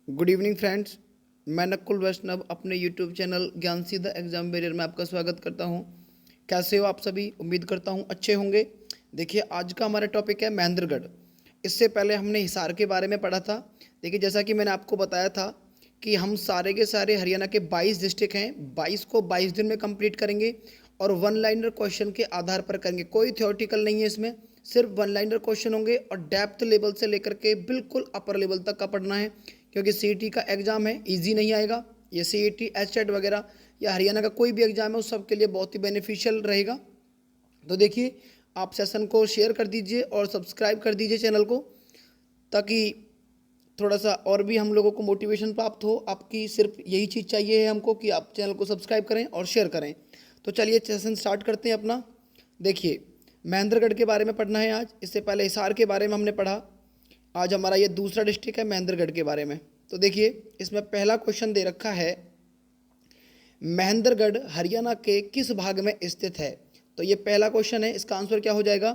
Good evening friends. मैं नकुल वैष्णव अपने YouTube channel ज्ञान सीधा एग्जाम बैरियर में आपका स्वागत करता हूं। कैसे हो आप सभी? उम्मीद करता हूं अच्छे होंगे। देखिए, आज का हमारा टॉपिक है महेंद्रगढ़। इससे पहले हमने हिसार के बारे में पढ़ा था। देखिए, जैसा कि मैंने आपको बताया था कि हम सारे के सारे हरियाणा के 22 डिस्ट्रिक्ट हैं, 22 को 22 दिन में कंप्लीट करेंगे और वन लाइनर क्वेश्चन के आधार पर करेंगे। कोई थ्योरेटिकल नहीं है इसमें, सिर्फ वन लाइनर क्वेश्चन होंगे और डेप्थ लेवल से लेकर के बिल्कुल अपर लेवल तक का पढ़ना है, क्योंकि सीईटी का एग्ज़ाम है, इजी नहीं आएगा। ये सीईटी एचटेट वगैरह या हरियाणा का कोई भी एग्ज़ाम है उस सब के लिए बहुत ही बेनिफिशियल रहेगा। तो देखिए, आप सेशन को शेयर कर दीजिए और सब्सक्राइब कर दीजिए चैनल को, ताकि थोड़ा सा और भी हम लोगों को मोटिवेशन प्राप्त हो। आपकी सिर्फ यही चीज़ चाहिए है हमको कि आप चैनल को सब्सक्राइब करें और शेयर करें। तो चलिए सेशन स्टार्ट करते हैं अपना। देखिए, महेंद्रगढ़ के बारे में पढ़ना है आज। इससे पहले हिसार के बारे में हमने पढ़ा। आज हमारा ये दूसरा डिस्ट्रिक्ट है महेंद्रगढ़ के बारे में। तो देखिए, इसमें पहला क्वेश्चन दे रखा है, महेंद्रगढ़ हरियाणा के किस भाग में स्थित है? तो ये पहला क्वेश्चन है। इसका आंसर क्या हो जाएगा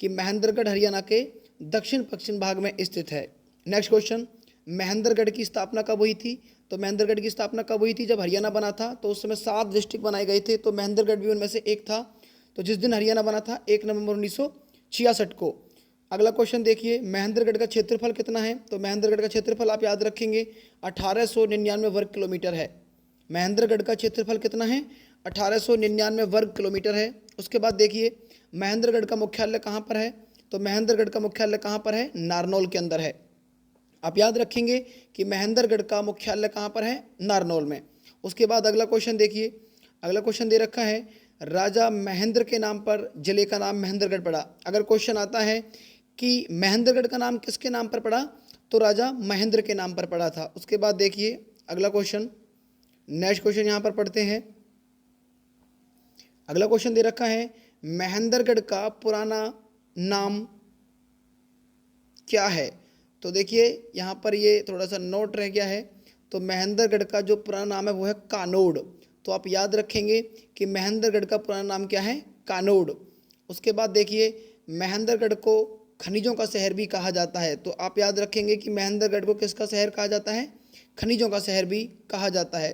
कि महेंद्रगढ़ हरियाणा के दक्षिण पश्चिम भाग में स्थित है। नेक्स्ट क्वेश्चन, महेंद्रगढ़ की स्थापना कब हुई थी? तो महेंद्रगढ़ की स्थापना कब हुई थी? जब हरियाणा बना था तो उस समय 7 डिस्ट्रिक्ट बनाए गए थे, तो महेंद्रगढ़ भी उनमें से एक था। तो जिस दिन हरियाणा बना था 1 नवंबर 1966 को। अगला क्वेश्चन देखिए, महेंद्रगढ़ का क्षेत्रफल कितना है? तो महेंद्रगढ़ का क्षेत्रफल आप याद रखेंगे 1899 वर्ग किलोमीटर है। महेंद्रगढ़ का क्षेत्रफल कितना है? 1899 वर्ग किलोमीटर है। उसके बाद देखिए, महेंद्रगढ़ का मुख्यालय कहाँ पर है? तो महेंद्रगढ़ का मुख्यालय कहाँ पर है? नारनौल के अंदर है। आप याद रखेंगे कि महेंद्रगढ़ का मुख्यालय कहाँ पर है? नारनौल में। उसके बाद अगला क्वेश्चन देखिए, अगला क्वेश्चन दे रखा है, राजा महेंद्र के नाम पर जिले का नाम महेंद्रगढ़ पड़ा। अगर क्वेश्चन आता है कि महेंद्रगढ़ का नाम किसके नाम पर पड़ा, तो राजा महेंद्र के नाम पर पड़ा था। उसके बाद देखिए अगला क्वेश्चन, नेक्स्ट क्वेश्चन यहाँ पर पढ़ते हैं। अगला क्वेश्चन दे रखा है, महेंद्रगढ़ का पुराना नाम क्या है? तो देखिए, यहाँ पर ये थोड़ा सा नोट रह गया है। तो महेंद्रगढ़ का जो पुराना नाम है वो है कानोड़। तो आप याद रखेंगे कि महेंद्रगढ़ का पुराना नाम क्या है? कानोड़। उसके बाद देखिए, महेंद्रगढ़ को खनिजों का शहर भी कहा जाता है। तो आप याद रखेंगे कि महेंद्रगढ़ को किसका शहर कहा जाता है? खनिजों का शहर भी कहा जाता है।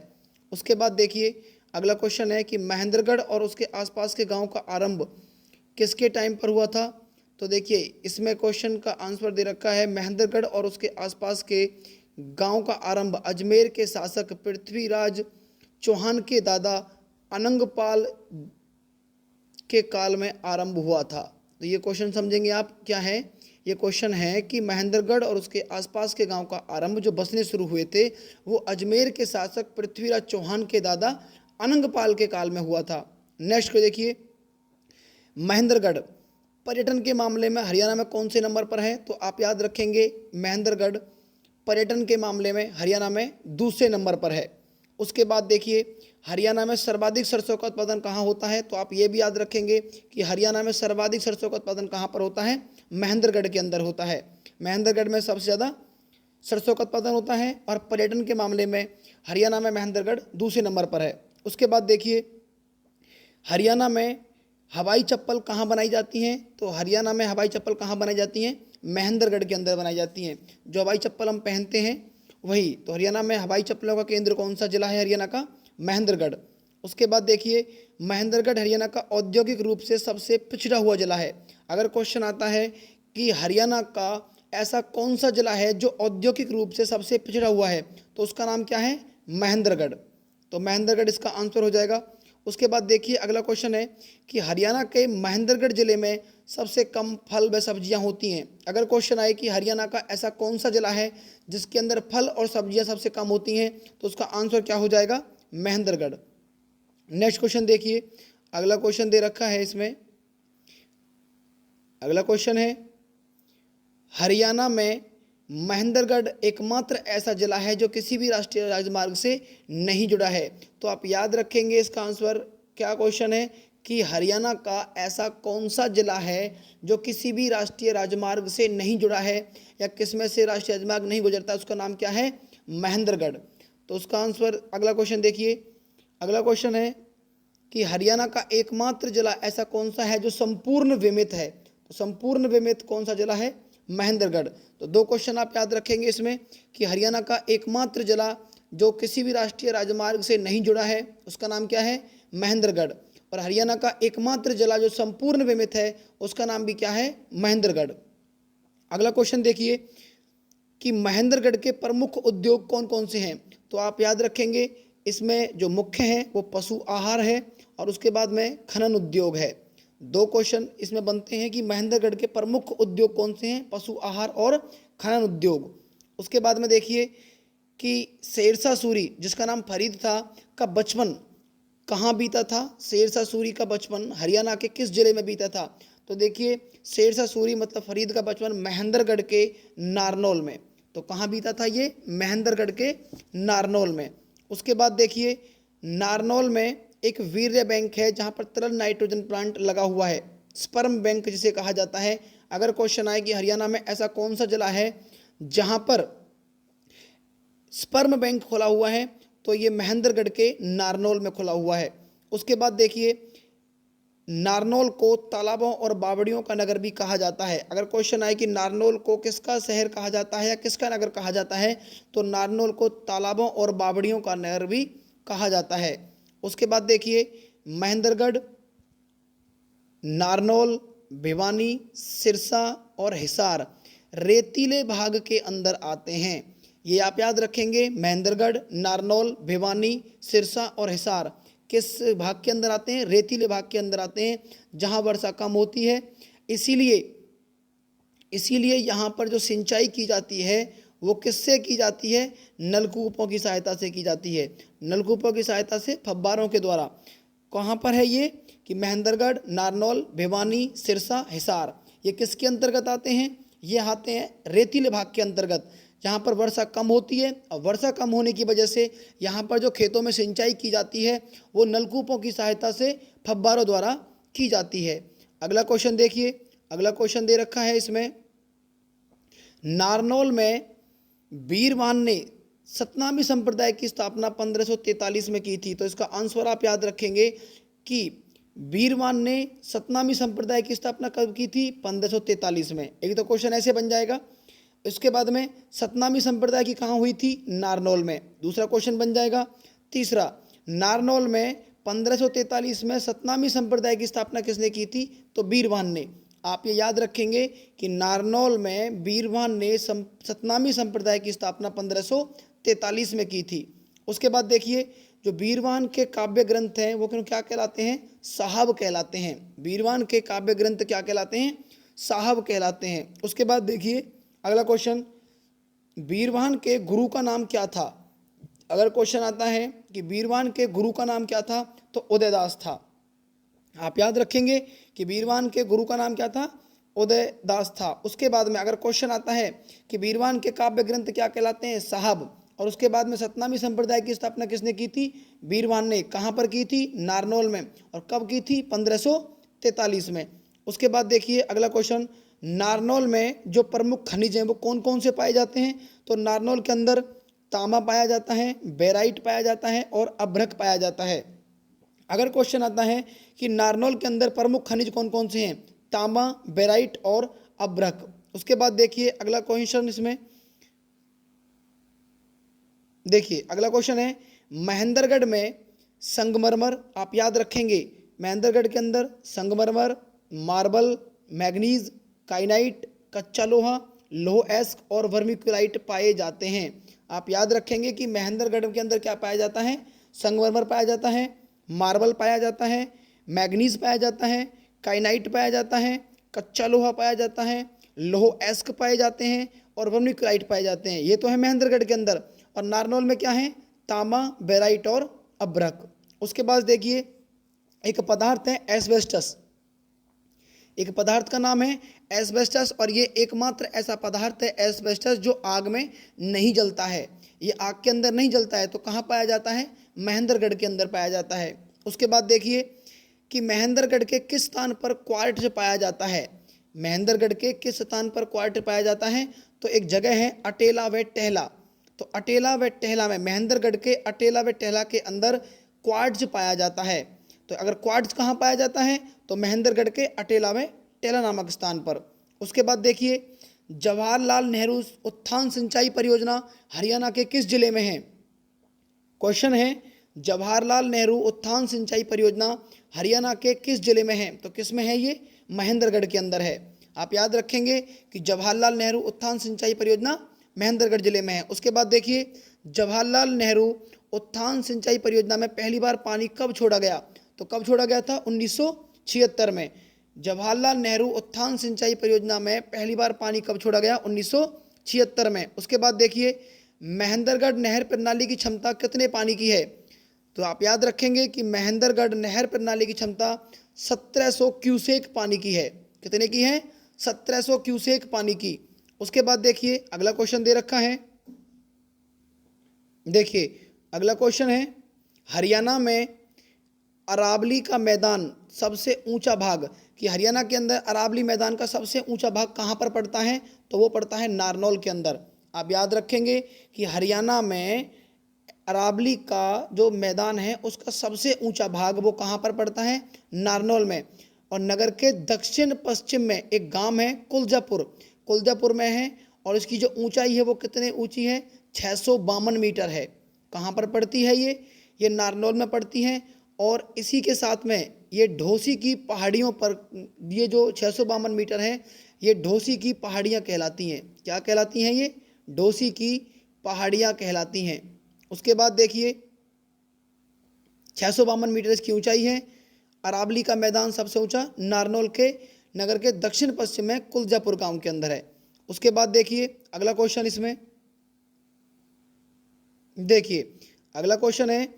उसके बाद देखिए, अगला क्वेश्चन है कि महेंद्रगढ़ और उसके आसपास के गांव का आरंभ किसके टाइम पर हुआ था? तो देखिए, इसमें क्वेश्चन का आंसर दे रखा है, महेंद्रगढ़ और उसके आसपास के गांव का आरंभ अजमेर के शासक पृथ्वीराज चौहान के दादा अनंगपाल के काल में आरंभ हुआ था। तो ये क्वेश्चन समझेंगे आप क्या है। ये क्वेश्चन है कि महेंद्रगढ़ और उसके आसपास के गांव का आरंभ जो बसने शुरू हुए थे वो अजमेर के शासक पृथ्वीराज चौहान के दादा अनंगपाल के काल में हुआ था। नेक्स्ट को देखिए, महेंद्रगढ़ पर्यटन के मामले में हरियाणा में कौन से नंबर पर है? तो आप याद रखेंगे, महेंद्रगढ़ पर्यटन के मामले में हरियाणा में दूसरे नंबर पर है। उसके बाद देखिए, हरियाणा में सर्वाधिक सरसों का उत्पादन कहाँ होता है? तो आप ये भी याद रखेंगे कि हरियाणा में सर्वाधिक सरसों का उत्पादन कहाँ पर होता है? महेंद्रगढ़ के अंदर होता है। महेंद्रगढ़ में सबसे ज़्यादा सरसों का उत्पादन होता है और पर्यटन के मामले में हरियाणा में महेंद्रगढ़ दूसरे नंबर पर है। उसके बाद देखिए, हरियाणा में हवाई चप्पल कहाँ बनाई जाती हैं? तो हरियाणा में हवाई चप्पल कहाँ बनाई जाती हैं? महेंद्रगढ़ के अंदर बनाई जाती हैं। जो हवाई चप्पल हम पहनते हैं वही। तो हरियाणा में हवाई चप्पलों का केंद्र कौन सा जिला है? हरियाणा का महेंद्रगढ़। उसके बाद देखिए, महेंद्रगढ़ हरियाणा का औद्योगिक रूप से सबसे पिछड़ा हुआ जिला है। अगर क्वेश्चन आता है कि हरियाणा का ऐसा कौन सा जिला है जो औद्योगिक रूप से सबसे पिछड़ा हुआ है, तो उसका नाम क्या है? महेंद्रगढ़। तो महेंद्रगढ़ इसका आंसर हो जाएगा। उसके बाद देखिए, अगला क्वेश्चन है कि हरियाणा के महेंद्रगढ़ जिले में सबसे कम फल व सब्जियां होती हैं। अगर क्वेश्चन आए कि हरियाणा का ऐसा कौन सा जिला है जिसके अंदर फल और सब्जियां सबसे कम होती हैं, तो उसका आंसर क्या हो जाएगा? महेंद्रगढ़। नेक्स्ट क्वेश्चन देखिए, अगला क्वेश्चन दे रखा है इसमें। अगला क्वेश्चन है, हरियाणा में महेंद्रगढ़ एकमात्र ऐसा जिला है जो किसी भी राष्ट्रीय राजमार्ग से नहीं जुड़ा है। तो आप याद रखेंगे इसका आंसर क्या क्वेश्चन है कि हरियाणा का ऐसा कौन सा जिला है जो किसी भी राष्ट्रीय राजमार्ग से नहीं जुड़ा है या किसमें से राष्ट्रीय राजमार्ग नहीं गुजरता, उसका नाम क्या है? महेंद्रगढ़। तो उसका आंसर अगला क्वेश्चन देखिए। अगला क्वेश्चन है कि हरियाणा का एकमात्र जिला ऐसा कौन सा है जो संपूर्ण बीमित है? तो संपूर्ण बीमित कौन सा जिला है? महेंद्रगढ़। तो 2 क्वेश्चन आप याद रखेंगे इसमें कि हरियाणा का एकमात्र जिला जो किसी भी राष्ट्रीय राजमार्ग से नहीं जुड़ा है उसका नाम क्या है, महेंद्रगढ़। और हरियाणा का एकमात्र जिला जो संपूर्ण बीमित है उसका नाम भी क्या है, महेंद्रगढ़। अगला क्वेश्चन देखिए कि महेंद्रगढ़ के प्रमुख उद्योग कौन कौन से हैं। तो आप याद रखेंगे इसमें जो मुख्य हैं वो पशु आहार है और उसके बाद में खनन उद्योग है। 2 क्वेश्चन इसमें बनते हैं कि महेंद्रगढ़ के प्रमुख उद्योग कौन से हैं, पशु आहार और खनन उद्योग। उसके बाद में देखिए कि शेरशाह सूरी जिसका नाम फरीद था का बचपन कहाँ बीता था। शेरशाह सूरी का बचपन हरियाणा के किस जिले में बीता था। तो देखिए शेरशाह सूरी मतलब फरीद का बचपन महेंद्रगढ़ के नारनौल में। तो कहाँ बीता था ये, महेंद्रगढ़ के नारनौल में। उसके बाद देखिए नारनौल में एक वीर्य बैंक है जहाँ पर तरल नाइट्रोजन प्लांट लगा हुआ है, स्पर्म बैंक जिसे कहा जाता है। अगर क्वेश्चन आए कि हरियाणा में ऐसा कौन सा जिला है जहाँ पर स्पर्म बैंक खुला हुआ है, तो ये महेंद्रगढ़ के नारनौल में खुला हुआ है। उसके बाद देखिए नारनौल को तालाबों और बावड़ियों का नगर भी कहा जाता है। अगर क्वेश्चन आए कि नारनौल को किसका शहर कहा जाता है या किसका नगर कहा जाता है, तो नारनौल को तालाबों और बावड़ियों का नगर भी कहा जाता है। उसके बाद देखिए महेंद्रगढ़, नारनौल, भिवानी, सिरसा और हिसार रेतीले भाग के अंदर आते हैं। ये आप याद रखेंगे, महेंद्रगढ़, नारनौल, भिवानी, सिरसा और हिसार किस भाग के अंदर आते हैं, रेतीले भाग के अंदर आते हैं जहां वर्षा कम होती है। इसीलिए यहाँ पर जो सिंचाई की जाती है वो किससे की जाती है, नलकूपों की सहायता से की जाती है। नलकूपों की सहायता से, फव्वारों के द्वारा। कहाँ पर है ये कि महेंद्रगढ़, नारनौल, भिवानी, सिरसा, हिसार ये किसके अंतर्गत आते हैं, ये आते हैं रेतीले भाग के अंतर्गत जहाँ पर वर्षा कम होती है। और वर्षा कम होने की वजह से यहाँ पर जो खेतों में सिंचाई की जाती है वो नलकूपों की सहायता से, फव्वारों द्वारा की जाती है। अगला क्वेश्चन देखिए, अगला क्वेश्चन दे रखा है इसमें, नारनौल में बीरवान ने सतनामी संप्रदाय की स्थापना 1543 में की थी। तो इसका आंसर आप याद रखेंगे कि बीरवान ने सतनामी संप्रदाय की स्थापना कब की थी, 1543 में। एक तो क्वेश्चन ऐसे बन जाएगा। इसके बाद में सतनामी संप्रदाय की कहाँ हुई थी, नारनौल में। दूसरा क्वेश्चन बन जाएगा। तीसरा, नारनौल में 1543 में सतनामी संप्रदाय की स्थापना किसने की थी, तो बीरवान ने। आप ये याद रखेंगे कि नारनौल में बीरवान ने सतनामी संप्रदाय की स्थापना 1543 में की थी। उसके बाद देखिए जो बीरवान के काव्य ग्रंथ हैं वो क्या कहलाते हैं, साहब कहलाते हैं। बीरवान के काव्य ग्रंथ क्या कहलाते हैं, साहब कहलाते हैं। उसके बाद देखिए अगला क्वेश्चन, बीरवान के गुरु का नाम क्या था। अगर क्वेश्चन आता है कि बीरवान के गुरु का नाम क्या था, तो उदयदास था। आप याद रखेंगे कि बीरवान के गुरु का नाम क्या था, उदयदास था। उसके बाद में अगर क्वेश्चन आता है कि बीरवान के काव्य ग्रंथ क्या कहलाते हैं, साहब। और उसके बाद में सतनामी संप्रदाय की स्थापना किसने की थी, बीरवान ने। कहाँ पर की थी, नारनौल में। और कब की थी, 1543 में। उसके बाद देखिए अगला क्वेश्चन, नारनौल में जो प्रमुख खनिज हैं वो कौन कौन से पाए जाते हैं। तो नारनौल के अंदर तांबा पाया जाता है, बेराइट पाया जाता है और अभ्रक पाया जाता है। अगर क्वेश्चन आता है कि नारनौल के अंदर प्रमुख खनिज कौन कौन से हैं, तांबा, बेराइट और अभ्रक। उसके बाद देखिए अगला क्वेश्चन, इसमें देखिए अगला क्वेश्चन है, महेंद्रगढ़ में संगमरमर, आप याद रखेंगे महेंद्रगढ़ के अंदर संगमरमर, मार्बल, मैग्नीज, काइनाइट, कच्चा लोहा, लोह एस्क और वर्मिक्यूलाइट पाए जाते हैं। आप याद रखेंगे कि महेंद्रगढ़ के अंदर क्या पाया जाता है, संगमरमर पाया जाता है, मार्बल पाया जाता है, मैग्नीज पाया जाता है, काइनाइट पाया जाता है, कच्चा लोहा पाया जाता है, लोह एस्क पाए जाते हैं और वर्मिक्यूलाइट पाए जाते हैं। ये तो है महेंद्रगढ़ के अंदर। और नारनौल में क्या है, तांबा, बेराइट और अभ्रक। उसके बाद देखिए एक पदार्थ है एस्बेस्टस। एक पदार्थ का नाम है एस्बेस्टस और ये एकमात्र ऐसा पदार्थ है एस्बेस्टस जो आग में नहीं जलता है। ये आग के अंदर नहीं जलता है। तो कहाँ पाया जाता है, महेंद्रगढ़ के अंदर पाया जाता है। उसके बाद देखिए कि महेंद्रगढ़ के किस स्थान पर क्वार्ट्ज पाया जाता है। महेंद्रगढ़ के किस स्थान पर क्वार्ट्ज पाया जाता है, तो एक जगह है अटेला व टेहला। तो अटेला व टेहला में, महेंद्रगढ़ के अटेला व टेहला के अंदर क्वार्ट्ज पाया जाता है। तो अगर क्वार्ट्ज कहाँ पाया जाता है, तो महेंद्रगढ़ के अटेला में टेहला नामक स्थान पर। उसके बाद देखिए जवाहरलाल नेहरू उत्थान सिंचाई परियोजना हरियाणा के किस जिले में है? क्वेश्चन है जवाहरलाल नेहरू उत्थान सिंचाई परियोजना हरियाणा के किस जिले में है? तो किस में है ये? महेंद्रगढ़ के अंदर है। आप याद रखेंगे कि जवाहरलाल नेहरू उत्थान सिंचाई परियोजना महेंद्रगढ़ जिले में है। उसके बाद देखिए जवाहरलाल नेहरू उत्थान सिंचाई परियोजना में पहली बार पानी कब छोड़ा गया? तो कब छोड़ा गया था? 1976 में। जवाहरलाल नेहरू उत्थान सिंचाई परियोजना में पहली बार पानी कब छोड़ा गया? 1976 में। उसके बाद देखिए महेंद्रगढ़ नहर प्रणाली की क्षमता कितने पानी की है? तो आप याद रखेंगे कि महेंद्रगढ़ नहर प्रणाली की क्षमता 1700 क्यूसेक पानी की है। कितने की है? 1700 क्यूसेक पानी की। उसके बाद देखिए अगला क्वेश्चन दे रखा है, देखिए अगला क्वेश्चन है हरियाणा में अरावली का मैदान सबसे ऊंचा भाग, कि हरियाणा के अंदर अरावली मैदान का सबसे ऊंचा भाग कहाँ पर पड़ता है? तो वो पड़ता है नारनौल के अंदर। आप याद रखेंगे कि हरियाणा में अरावली का जो मैदान है उसका सबसे ऊंचा भाग वो कहाँ पर पड़ता है? नारनौल में। और नगर के दक्षिण पश्चिम में एक गांव है कुलजापुर में है, और इसकी जो ऊंचाई है वो कितने ऊंची है? 652 मीटर है। कहाँ पर पड़ती है ये नारनौल में पड़ती है। और इसी के साथ में ये ढोसी की पहाड़ियों पर, ये जो 652 मीटर है ये ढोसी की पहाड़ियाँ कहलाती हैं। क्या कहलाती हैं? ये ढोसी की पहाड़ियाँ कहलाती हैं। उसके बाद देखिए 652 मीटर इसकी ऊंचाई है। अरावली का मैदान सबसे ऊंचा नारनौल के नगर के दक्षिण पश्चिम में कुलजापुर गांव के अंदर है। उसके बाद देखिए अगला क्वेश्चन, इसमें देखिए अगला क्वेश्चन है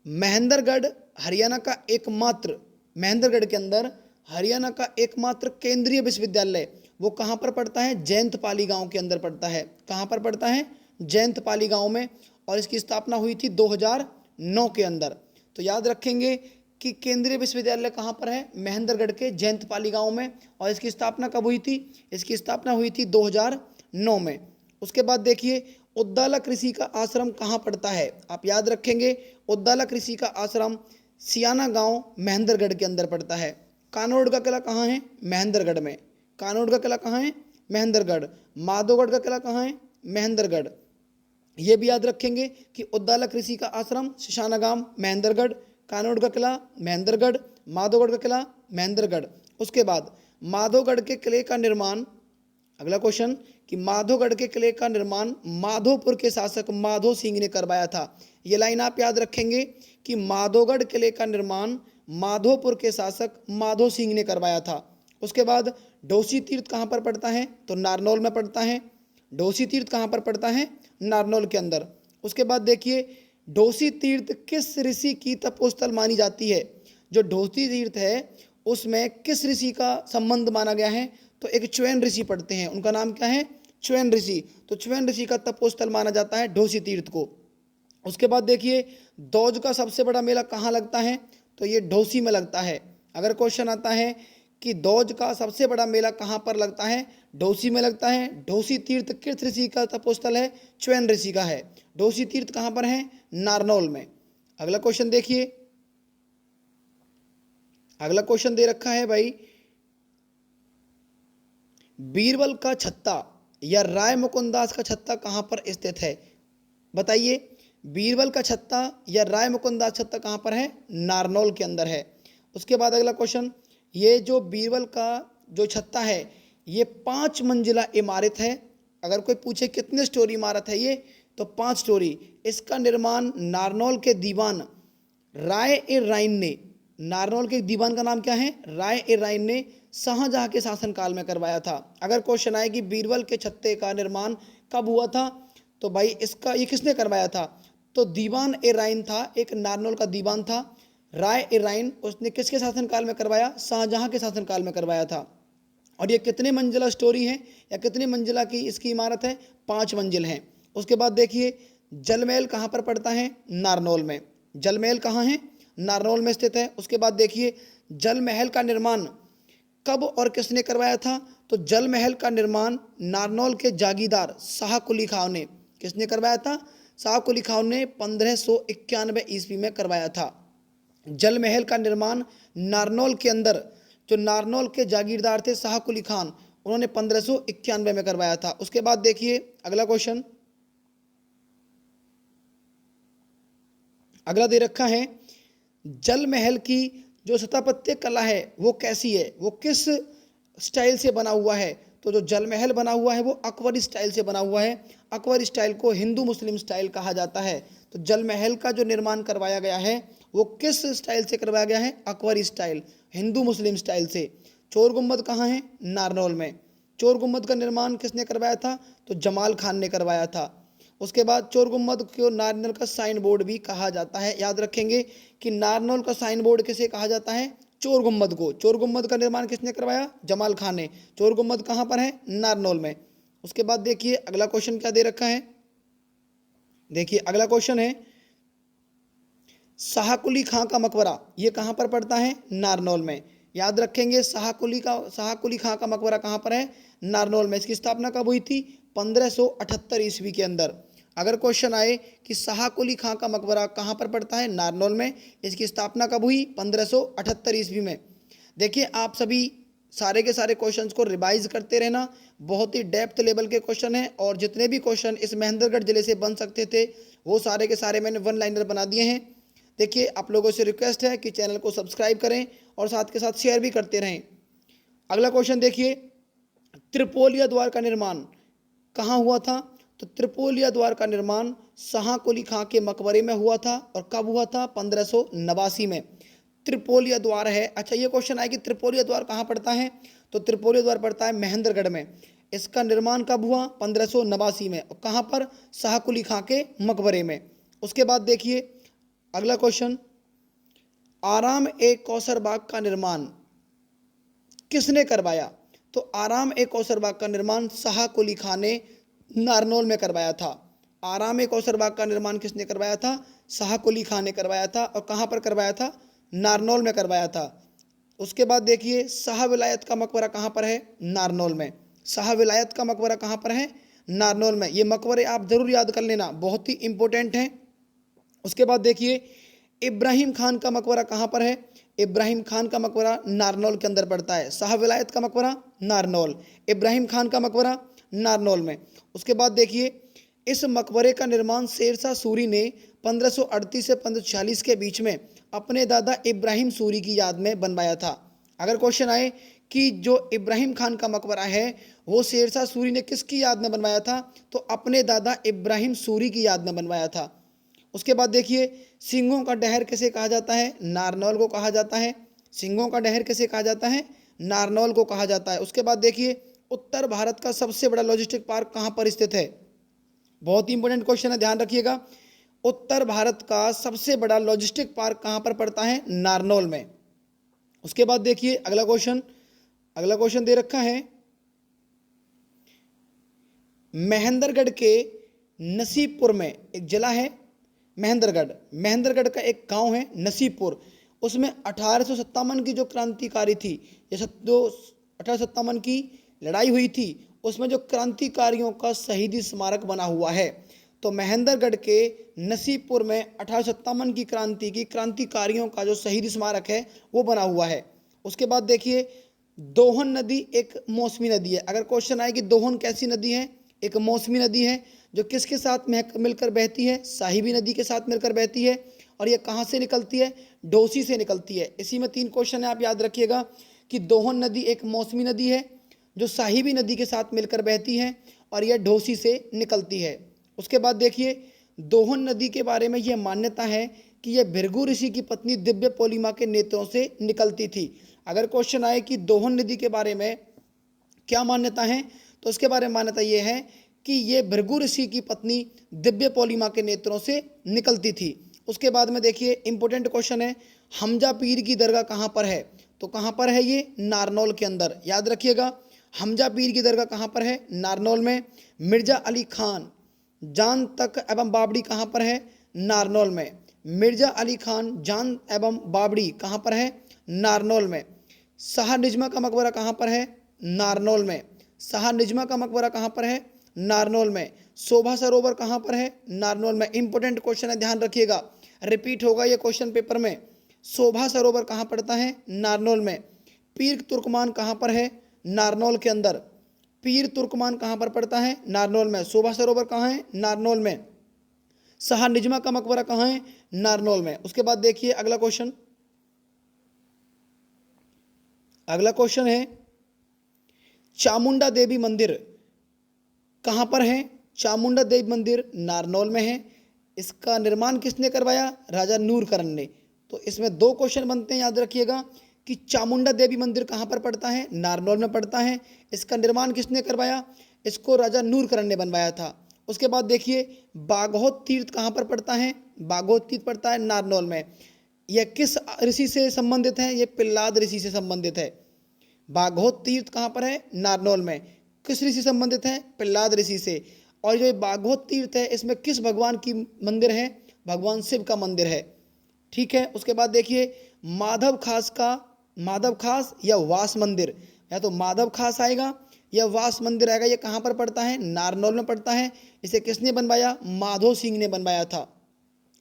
महेंद्रगढ़ हरियाणा का एकमात्र, महेंद्रगढ़ के अंदर हरियाणा का एकमात्र केंद्रीय विश्वविद्यालय वो कहाँ पर पड़ता है? जयंतपाली गांव के अंदर पड़ता है। कहाँ पर पड़ता है? जयंतपाली गांव में। और इसकी स्थापना हुई थी 2009 के अंदर। तो याद रखेंगे कि केंद्रीय विश्वविद्यालय कहाँ पर है? महेंद्रगढ़ के जयंतपाली गांव में। और इसकी स्थापना कब हुई थी? इसकी स्थापना हुई थी 2009 में। उसके बाद देखिए उद्दाला कृषि का आश्रम कहाँ पड़ता है? आप याद रखेंगे उद्दाला कृषि का आश्रम सियाना गांव महेंद्रगढ़ के अंदर पड़ता है। कानोड़ का किला कहाँ है? महेंद्रगढ़ में। कानोड़ का किला कहाँ है? महेंद्रगढ़। माधोगढ़ का किला कहाँ है? महेंद्रगढ़। ये भी याद रखेंगे कि उद्दाला कृषि का आश्रम सियाना गांव महेंद्रगढ़, कानोड़ का किला महेंद्रगढ़, माधोगढ़ का किला महेंद्रगढ़। उसके बाद माधोगढ़ के किले का निर्माण, अगला क्वेश्चन, कि माधोगढ़ के किले का निर्माण माधोपुर के शासक माधो सिंह ने करवाया था। ये लाइन आप याद रखेंगे कि माधोगढ़ किले का निर्माण माधोपुर के शासक माधो सिंह ने करवाया था। उसके बाद ढोसी तीर्थ कहाँ पर पड़ता है? तो नारनौल में पड़ता है। ढोसी तीर्थ कहाँ पर पड़ता है? नारनौल के अंदर। उसके बाद देखिए ढोसी तीर्थ किस ऋषि की तपोस्थल मानी जाती है? जो ढोसी तीर्थ है उसमें किस ऋषि का संबंध माना गया है? तो एक च्वेन ऋषि पढ़ते हैं, उनका नाम क्या है? च्वेन ऋषि। तो च्वेन ऋषि का तपोस्थल माना जाता है ढोसी तीर्थ को। उसके बाद देखिए दौज का सबसे बड़ा मेला कहाँ लगता है? तो ये ढोसी में लगता है। अगर क्वेश्चन आता है कि दौज का सबसे बड़ा मेला कहाँ पर लगता है? ढोसी में लगता है। ढोसी तीर्थ किस ऋषि का तपोस्थल है? च्वेन ऋषि का है। ढोसी तीर्थ कहाँ पर है? नारनौल में। अगला क्वेश्चन देखिए, अगला क्वेश्चन दे रखा है भाई, बीरबल का छत्ता या राय मुकुंदास का छत्ता कहाँ पर स्थित है? बताइए, बीरबल का छत्ता या राय मुकुंदास छत्ता कहाँ पर है? नारनौल के अंदर है। उसके बाद अगला क्वेश्चन, ये जो बीरबल का जो छत्ता है ये 5 मंजिला इमारत है। अगर कोई पूछे कितने स्टोरी इमारत है ये, तो 5 स्टोरी। इसका निर्माण नारनौल के दीवान राय ए राइन ने, नारनौल के दीवान का नाम क्या है? राय ए राइन ने शाहजहां के शासनकाल में करवाया था। अगर क्वेश्चन आए कि बीरबल के छत्ते का निर्माण कब हुआ था, तो भाई इसका ये किसने करवाया था? तो दीवान ए राइन था, एक नारनौल का दीवान था राय ए राइन, उसने किसके शासनकाल में करवाया? शाहजहां के शासनकाल में करवाया था। और ये कितने मंजिला स्टोरी है या कितनी मंजिला की इसकी इमारत है? 5 मंजिल है। उसके बाद देखिए जलमहल कहाँ पर पड़ता है? नारनौल में। जलमहल कहाँ है? नारनौल में स्थित है। उसके बाद देखिए जलमहल का निर्माण कब और किसने करवाया था? तो जलमहल का निर्माण नारनौल के जागीरदार शाह कुली खां ने, किसने करवाया था? शाह कुली खां ने 1591 ईस्वी में करवाया था। जलमहल का निर्माण नारनौल के अंदर, जो नारनौल के जागीरदार थे शाह कुली खान, उन्होंने 1591 में करवाया था। उसके बाद देखिए अगला क्वेश्चन, अगला दे रखा है, जल महल की जो स्थापत्य कला है वो कैसी है, वो किस स्टाइल से बना हुआ है। तो जो जल महल बना हुआ है वो अकबरी स्टाइल से बना हुआ है। अकबरी स्टाइल को हिंदू मुस्लिम स्टाइल कहा जाता है। तो जल महल का जो निर्माण करवाया गया है वो किस स्टाइल से करवाया गया है, अकबरी स्टाइल, हिंदू मुस्लिम स्टाइल से। चोर गुम्बद कहाँ है, नारनौल में। चोर गुम्बद का निर्माण किसने करवाया था, तो जमाल खान ने करवाया था। उसके बाद चोर गुम्बद को नारनौल का साइन बोर्ड भी कहा जाता है। याद रखेंगे कि नारनौल का साइन बोर्ड किसे कहा जाता है, चोर गुम्बद को। चोर गुम्बद का निर्माण किसने करवाया, जमाल खान ने। चोर गुम्बद कहाँ पर है, नारनौल में। उसके बाद देखिए अगला क्वेश्चन क्या दे रखा है, देखिए अगला क्वेश्चन है, शाहकुली खां का मकबरा ये कहाँ पर पड़ता है, नारनौल में। याद रखेंगे शाहकुली खां का मकबरा कहाँ पर है, नारनौल में। इसकी स्थापना कब हुई थी, 1578 ईस्वी के अंदर। अगर क्वेश्चन आए कि शाहकुली खां का मकबरा कहाँ पर पड़ता है, नारनौल में, इसकी स्थापना कब हुई, 1578 ईस्वी में। देखिए आप सभी सारे के सारे क्वेश्चंस को रिवाइज करते रहना, बहुत ही डेप्थ लेवल के क्वेश्चन हैं। और जितने भी क्वेश्चन इस महेंद्रगढ़ जिले से बन सकते थे वो सारे के सारे मैंने वन लाइनर बना दिए हैं। देखिए आप लोगों से रिक्वेस्ट है कि चैनल को सब्सक्राइब करें और साथ के साथ शेयर भी करते रहें। अगला क्वेश्चन देखिए, त्रिपोलिया द्वार का निर्माण कहाँ हुआ था, तो त्रिपोलिया द्वार का निर्माण शाहकुली खां के मकबरे में हुआ था। और कब हुआ था, 1589 में। त्रिपोलिया द्वार है। अच्छा ये क्वेश्चन आया कि त्रिपोलिया द्वार कहाँ पड़ता है, तो त्रिपोलिया द्वार पड़ता है महेंद्रगढ़ में। इसका निर्माण कब हुआ, 1589 में। और कहाँ पर, शाहकुली खां के मकबरे में। उसके बाद देखिए अगला क्वेश्चन, आराम ए कौसर बाग का निर्माण किसने करवाया, तो आराम ए कौसर बाग का निर्माण शाहकुली खां ने नारनौल में करवाया था। आराम ए कौसर बाग का निर्माण किसने करवाया था, शाहकुली खां ने करवाया था। और कहाँ पर करवाया था, नारनौल में करवाया था। उसके बाद देखिए शाह विलायत का मकबरा कहाँ पर है, नारनौल में। शाह विलायत का मकबरा कहाँ पर है, नारनौल में। ये मकबरे आप जरूर याद कर लेना, बहुत ही इंपॉर्टेंट हैं। उसके बाद देखिए इब्राहिम खान का मकबरा कहाँ पर है, इब्राहिम खान का मकबरा नारनौल के अंदर पड़ता है। शाह विलायत का मकबरा नारनौल, इब्राहिम खान का मकबरा नारनौल में। उसके बाद देखिए इस मकबरे का निर्माण शेरशाह सूरी ने 1538 से 1546 के बीच में अपने दादा इब्राहिम सूरी की याद में बनवाया था। अगर क्वेश्चन आए कि जो इब्राहिम खान का मकबरा है वो शेरशाह सूरी ने किसकी याद में बनवाया था, तो अपने दादा इब्राहिम सूरी की याद में बनवाया था। उसके बाद देखिए सिंघों का डहर किसे कहा जाता है, नारनौल को कहा जाता है। सिंघों का डहर किसे कहा जाता है, नारनौल को कहा जाता है। उसके बाद देखिए उत्तर भारत का सबसे बड़ा लॉजिस्टिक पार्क कहाँ पर स्थित है, बहुत ही इंपॉर्टेंट क्वेश्चन है, ध्यान रखिएगा। उत्तर भारत का सबसे बड़ा लॉजिस्टिक पार्क कहाँ पर पड़ता है, नारनौल में। उसके बाद देखिए अगला क्वेश्चन दे रखा है, महेंद्रगढ़ के नसीबपुर में एक जिला है महेंद्रगढ़ का एक गांव है नसीबपुर। उसमें 1857 की जो क्रांतिकारी थी, ये जो 1857 की लड़ाई हुई थी उसमें जो क्रांतिकारियों का शहीदी स्मारक बना हुआ है। तो महेंद्रगढ़ के नसीबपुर में 1857 की क्रांति की क्रांतिकारियों का जो शहीदी स्मारक है वो बना हुआ है। उसके बाद देखिए दोहन नदी एक मौसमी नदी है। अगर क्वेश्चन आए कि दोहन कैसी नदी है, एक मौसमी नदी है जो किसके साथ मिलकर बहती है, साहिबी नदी के साथ मिलकर बहती है। और ये कहाँ से निकलती है, ढोसी से निकलती है। इसी में 3 क्वेश्चन है, आप याद रखिएगा कि दोहन नदी एक मौसमी नदी है जो साहिबी नदी के साथ मिलकर बहती है और यह ढोसी से निकलती है। उसके बाद देखिए दोहन नदी के बारे में यह मान्यता है कि यह भृगु ऋषि की पत्नी दिव्य पोलिमा के नेत्रों से निकलती थी। अगर क्वेश्चन आए कि दोहन नदी के बारे में क्या मान्यता है, तो उसके बारे में मान्यता यह है कि ये भृगु ऋषि की पत्नी दिव्य पोलिमा के नेत्रों से निकलती थी। उसके बाद में देखिए इंपॉर्टेंट क्वेश्चन है, हमजा पीर की दरगाह कहाँ पर है, तो कहाँ पर है ये, नारनौल के अंदर। याद रखिएगा हमजा पीर की दरगाह कहाँ पर है, नारनौल में। मिर्जा अली खान जान तक एवं बाबड़ी कहाँ पर है, नारनौल में। मिर्जा अली खान जान एवं बाबड़ी कहाँ पर है, नारनौल में। शाह निजमा का मकबरा कहाँ पर है, नारनौल में। शाह निजमा का मकबरा कहाँ पर है, नारनौल में। शोभा सरोवर कहाँ पर है, नारनौल में। इंपॉर्टेंट क्वेश्चन है, ध्यान रखिएगा, रिपीट होगा ये क्वेश्चन पेपर में। शोभा सरोवर कहाँ पड़ता है, नारनौल में। पीर तुर्कमान कहाँ पर है, नारनौल के अंदर। पीर तुर्कमान कहाँ पर पड़ता है? नारनौल में। शोभा सरोवर कहाँ है? नारनौल में। शाह निजमा का मकबरा कहाँ है? नारनौल में। उसके बाद देखिए अगला क्वेश्चन, अगला क्वेश्चन है चामुंडा देवी मंदिर कहाँ पर है? चामुंडा देवी मंदिर नारनौल में है। इसका निर्माण किसने करवाया? राजा नूरकरण ने। तो इसमें दो क्वेश्चन बनते हैं, याद रखिएगा कि चामुंडा देवी मंदिर कहाँ पर पड़ता है? नारनौल में पड़ता है। इसका निर्माण किसने करवाया? इसको राजा नूरकरण ने बनवाया था। उसके बाद देखिए बाघोत तीर्थ कहाँ पर पड़ता है? बाघोत तीर्थ पड़ता है नारनौल में। यह किस ऋषि से संबंधित है? यह प्रहलाद ऋषि से संबंधित है। बाघोत तीर्थ कहाँ पर है? नारनौल में। किस ऋषि से संबंधित है? प्रहलाद ऋषि से। और जो बाघोत तीर्थ है इसमें किस भगवान की मंदिर है? भगवान शिव का मंदिर है। ठीक है। उसके बाद देखिए माधव खास या वास मंदिर, या तो माधव खास आएगा या वास मंदिर आएगा। ये कहाँ पर पड़ता है? नारनौल में पड़ता है। इसे किसने बनवाया? माधो सिंह ने बनवाया था।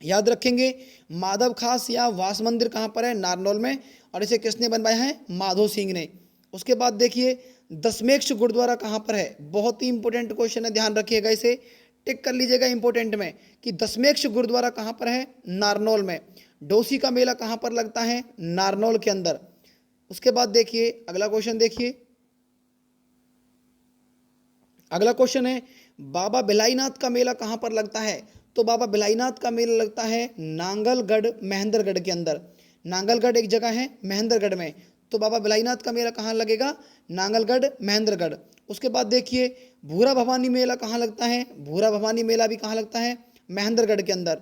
याद रखेंगे माधव खास या वास मंदिर कहाँ पर है? नारनौल में। और इसे किसने बनवाया है? माधो सिंह ने। उसके बाद देखिए दशमेश गुरुद्वारा कहाँ पर है? बहुत ही इंपॉर्टेंट क्वेश्चन है, ध्यान रखिएगा, इसे टिक कर लीजिएगा इंपॉर्टेंट में कि दशमेश गुरुद्वारा कहाँ पर है? नारनौल में। डोसी का मेला कहाँ पर लगता है? नारनौल के अंदर। उसके बाद देखिए अगला क्वेश्चन, देखिए अगला क्वेश्चन है बाबा भिलाईनाथ का मेला कहाँ पर लगता है? तो बाबा भिलाईनाथ का मेला लगता है नांगलगढ़ महेंद्रगढ़ के अंदर। नांगलगढ़ एक जगह है महेंद्रगढ़ में। तो बाबा भिलाईनाथ का मेला कहाँ लगेगा? नांगलगढ़ महेंद्रगढ़। उसके बाद देखिए भूरा भवानी मेला कहाँ लगता है? भूरा भवानी मेला भी कहाँ लगता है? महेंद्रगढ़ के अंदर।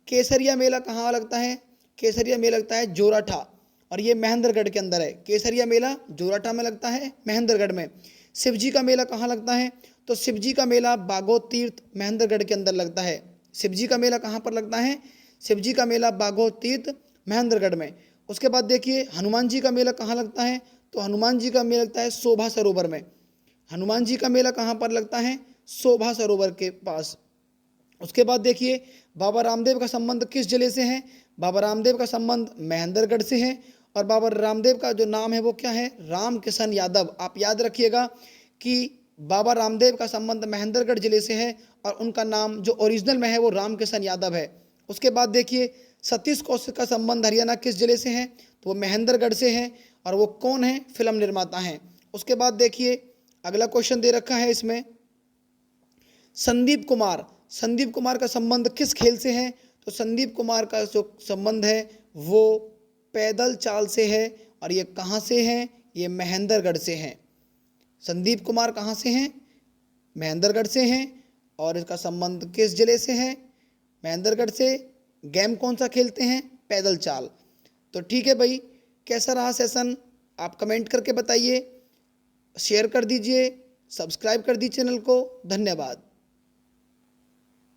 केसरिया मेला कहाँ लगता है? केसरिया मेला लगता है जोराठा, और ये महेंद्रगढ़ के अंदर है। केसरिया मेला जोराठा में लगता है, महेंद्रगढ़ में। शिवजी का मेला कहाँ लगता है? तो शिवजी का मेला बागोत तीर्थ महेंद्रगढ़ के अंदर लगता है। शिवजी का मेला कहाँ पर लगता है? शिवजी का मेला बागोत तीर्थ महेंद्रगढ़ में। उसके बाद देखिए हनुमान जी का मेला कहाँ लगता है? तो हनुमान जी का मेला लगता है शोभा सरोवर में। हनुमान जी का मेला कहाँ पर लगता है? शोभा सरोवर के पास। उसके बाद देखिए बाबा रामदेव का संबंध किस जिले से है? बाबा रामदेव का संबंध महेंद्रगढ़ से है। और बाबा रामदेव का जो नाम है वो क्या है? रामकिशन यादव। आप याद रखिएगा कि बाबा रामदेव का संबंध महेंद्रगढ़ जिले से है और उनका नाम जो ओरिजिनल में है वो रामकिशन यादव है। उसके बाद देखिए सतीश कौशिक का संबंध हरियाणा किस जिले से है? तो वो महेंद्रगढ़ से है, और वो कौन है? फिल्म निर्माता हैं। उसके बाद देखिए अगला क्वेश्चन दे रखा है इसमें संदीप कुमार का संबंध किस खेल से है? तो संदीप कुमार का जो संबंध है वो पैदल चाल से है, और ये कहाँ से है? ये महेंद्रगढ़ से है। संदीप कुमार कहाँ से हैं? महेंद्रगढ़ से हैं। और इसका संबंध किस जिले से है? महेंद्रगढ़ से। गेम कौन सा खेलते हैं? पैदल चाल। तो ठीक है भाई, कैसा रहा सेशन आप कमेंट करके बताइए, शेयर कर दीजिए, सब्सक्राइब कर दीजिए चैनल को। धन्यवाद।